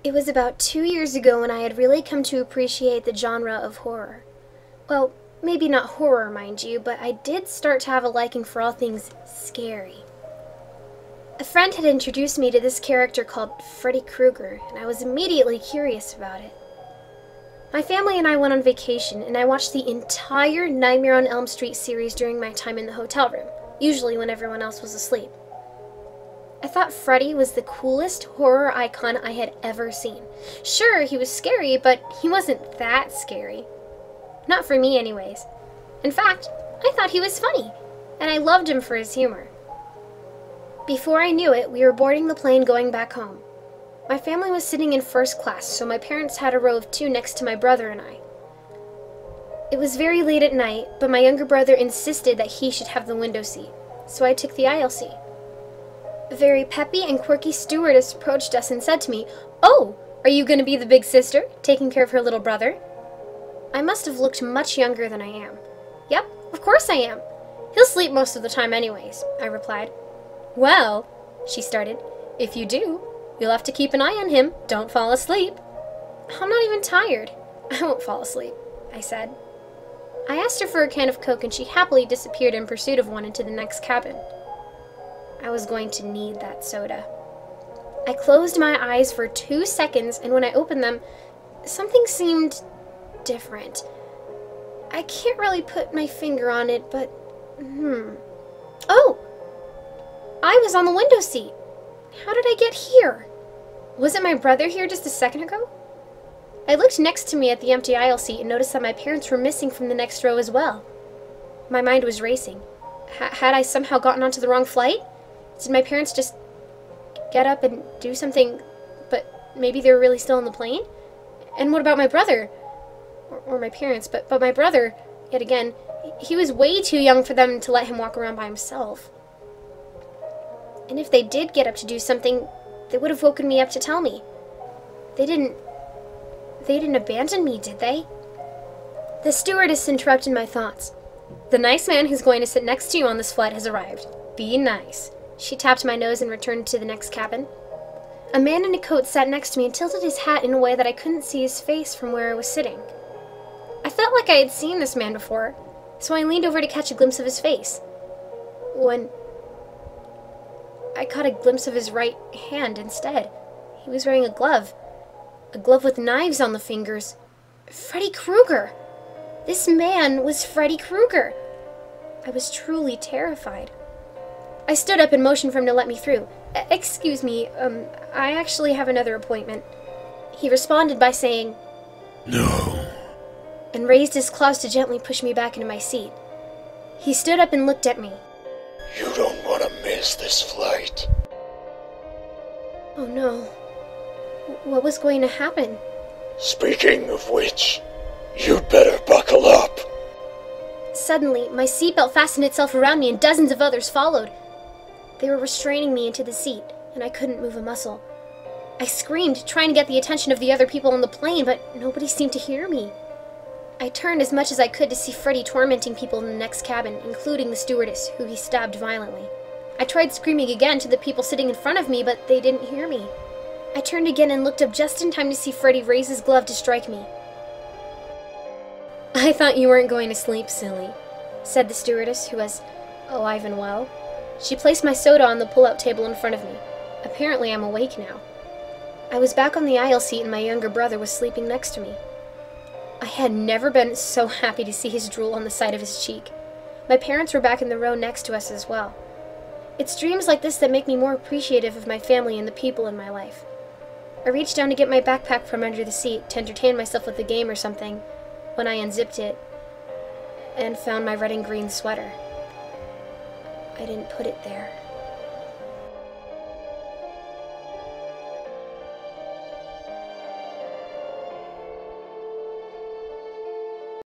It was about 2 years ago when I had really come to appreciate the genre of horror. Well, maybe not horror, mind you, but I did start to have a liking for all things scary. A friend had introduced me to this character called Freddy Krueger, and I was immediately curious about it. My family and I went on vacation, and I watched the entire Nightmare on Elm Street series during my time in the hotel room, usually when everyone else was asleep. I thought Freddy was the coolest horror icon I had ever seen. Sure, he was scary, but he wasn't that scary. Not for me, anyways. In fact, I thought he was funny, and I loved him for his humor. Before I knew it, we were boarding the plane going back home. My family was sitting in first class, so my parents had a row of 2 next to my brother and I. It was very late at night, but my younger brother insisted that he should have the window seat, so I took the aisle seat. A very peppy and quirky stewardess approached us and said to me, "Oh, are you going to be the big sister, taking care of her little brother?" I must have looked much younger than I am. "Yep, of course I am. He'll sleep most of the time anyways," I replied. "Well," she started, "if you do, you'll have to keep an eye on him. Don't fall asleep." "I'm not even tired. I won't fall asleep," I said. I asked her for a can of Coke and she happily disappeared in pursuit of one into the next cabin. I was going to need that soda. I closed my eyes for 2 seconds, and when I opened them, something seemed different. I can't really put my finger on it, but Oh! I was on the window seat. How did I get here? Wasn't my brother here just a second ago? I looked next to me at the empty aisle seat and noticed that my parents were missing from the next row as well. My mind was racing. Had I somehow gotten onto the wrong flight? Did my parents just get up and do something, but maybe they were really still on the plane? And what about my brother? Or my parents, but my brother, yet again, he was way too young for them to let him walk around by himself. And if they did get up to do something, they would have woken me up to tell me. They didn't abandon me, did they? The stewardess interrupted my thoughts. "The nice man who's going to sit next to you on this flight has arrived. Be nice." She tapped my nose and returned to the next cabin. A man in a coat sat next to me and tilted his hat in a way that I couldn't see his face from where I was sitting. I felt like I had seen this man before, so I leaned over to catch a glimpse of his face. When I caught a glimpse of his right hand instead. He was wearing a glove with knives on the fingers. Freddy Krueger! This man was Freddy Krueger! I was truly terrified. I stood up and motioned for him to let me through. "Excuse me, I actually have another appointment." He responded by saying, "No," and raised his claws to gently push me back into my seat. He stood up and looked at me. "You don't want to miss this flight." Oh no. What was going to happen? "Speaking of which, you'd better buckle up." Suddenly, my seatbelt fastened itself around me and dozens of others followed. They were restraining me into the seat, and I couldn't move a muscle. I screamed, trying to get the attention of the other people on the plane, but nobody seemed to hear me. I turned as much as I could to see Freddy tormenting people in the next cabin, including the stewardess, who he stabbed violently. I tried screaming again to the people sitting in front of me, but they didn't hear me. I turned again and looked up just in time to see Freddy raise his glove to strike me. "I thought you weren't going to sleep, silly," said the stewardess, who was alive and well. She placed my soda on the pull-out table in front of me. Apparently I'm awake now. I was back on the aisle seat and my younger brother was sleeping next to me. I had never been so happy to see his drool on the side of his cheek. My parents were back in the row next to us as well. It's dreams like this that make me more appreciative of my family and the people in my life. I reached down to get my backpack from under the seat to entertain myself with a game or something when I unzipped it and found my red and green sweater. I didn't put it there.